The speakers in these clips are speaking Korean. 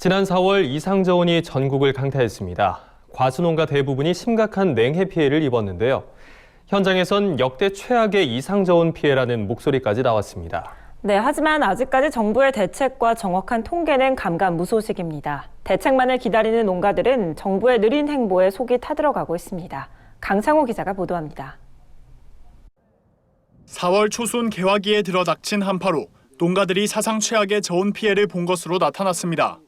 지난 4월 이상저온이 전국을 강타했습니다. 과수농가 대부분이 심각한 냉해 피해를 입었는데요. 현장에선 역대 최악의 이상저온 피해라는 목소리까지 나왔습니다. 네, 하지만 아직까지 정부의 대책과 정확한 통계는 감감무소식입니다. 대책만을 기다리는 농가들은 정부의 느린 행보에 속이 타들어가고 있습니다. 강창호 기자가 보도합니다. 4월 초순 개화기에 들어닥친 한파로 농가들이 사상 최악의 저온 피해를 본 것으로 나타났습니다.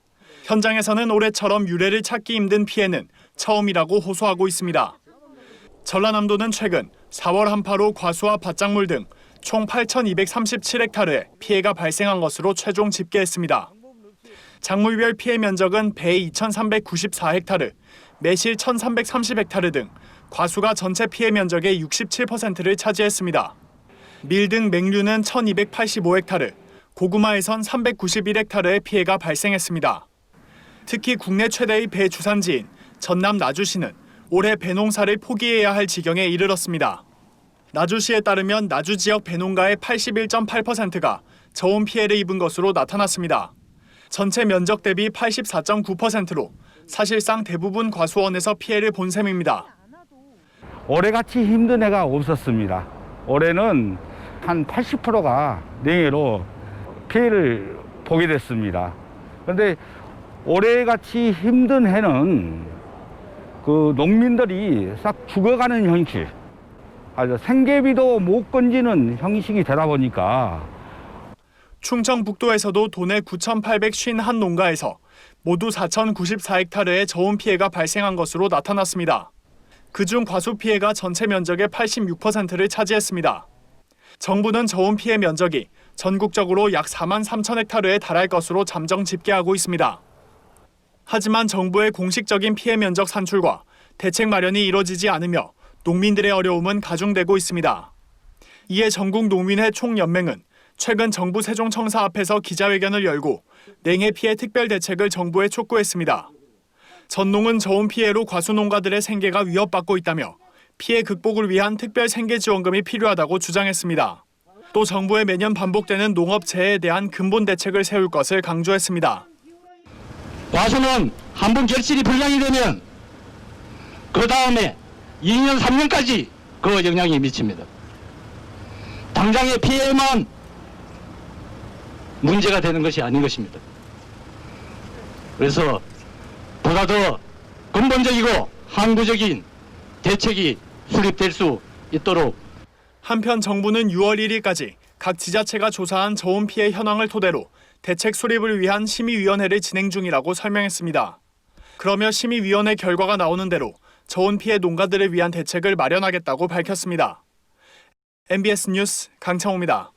현장에서는 올해처럼 유례를 찾기 힘든 피해는 처음이라고 호소하고 있습니다. 전라남도는 최근 4월 한파로 과수와 밭작물 등 총 8,237헥타르에 피해가 발생한 것으로 최종 집계했습니다. 작물별 피해 면적은 배 2,394헥타르, 매실 1,330헥타르 등 과수가 전체 피해 면적의 67%를 차지했습니다. 밀 등 맹류는 1,285헥타르, 고구마에선 391헥타르의 피해가 발생했습니다. 특히 국내 최대의 배 주산지인 전남 나주시는 올해 배농사를 포기해야 할 지경에 이르렀습니다. 나주시에 따르면 나주 지역 배농가의 81.8%가 저온 피해를 입은 것으로 나타났습니다. 전체 면적 대비 84.9%로 사실상 대부분 과수원에서 피해를 본 셈입니다. 올해같이 힘든 해가 없었습니다. 올해는 한 80%가 냉해로 피해를 보게 됐습니다. 그런데 올해같이 힘든 해는 농민들이 싹 죽어가는 형식, 생계비도 못 건지는 형식이 되다 보니까 충청북도에서도 도내 9,851농가에서 모두 4,094헥타르의 저온 피해가 발생한 것으로 나타났습니다. 그중 과수 피해가 전체 면적의 86%를 차지했습니다. 정부는 저온 피해 면적이 전국적으로 약 43,000헥타르에 달할 것으로 잠정 집계하고 있습니다. 하지만 정부의 공식적인 피해 면적 산출과 대책 마련이 이뤄지지 않으며 농민들의 어려움은 가중되고 있습니다. 이에 전국농민회 총연맹은 최근 정부 세종청사 앞에서 기자회견을 열고 냉해 피해 특별 대책을 정부에 촉구했습니다. 전농은 저온 피해로 과수농가들의 생계가 위협받고 있다며 피해 극복을 위한 특별 생계지원금이 필요하다고 주장했습니다. 또 정부의 매년 반복되는 농업재해에 대한 근본 대책을 세울 것을 강조했습니다. 과수는 한 번 결실이 불량이 되면 그 다음에 2년, 3년까지 그 영향이 미칩니다. 당장의 피해만 문제가 되는 것이 아닌 것입니다. 그래서 보다 더 근본적이고 항구적인 대책이 수립될 수 있도록. 한편 정부는 6월 1일까지 각 지자체가 조사한 저온 피해 현황을 토대로 대책 수립을 위한 심의위원회를 진행 중이라고 설명했습니다. 그러며 심의위원회 결과가 나오는 대로 저온 피해 농가들을 위한 대책을 마련하겠다고 밝혔습니다. MBS 뉴스 강창호입니다.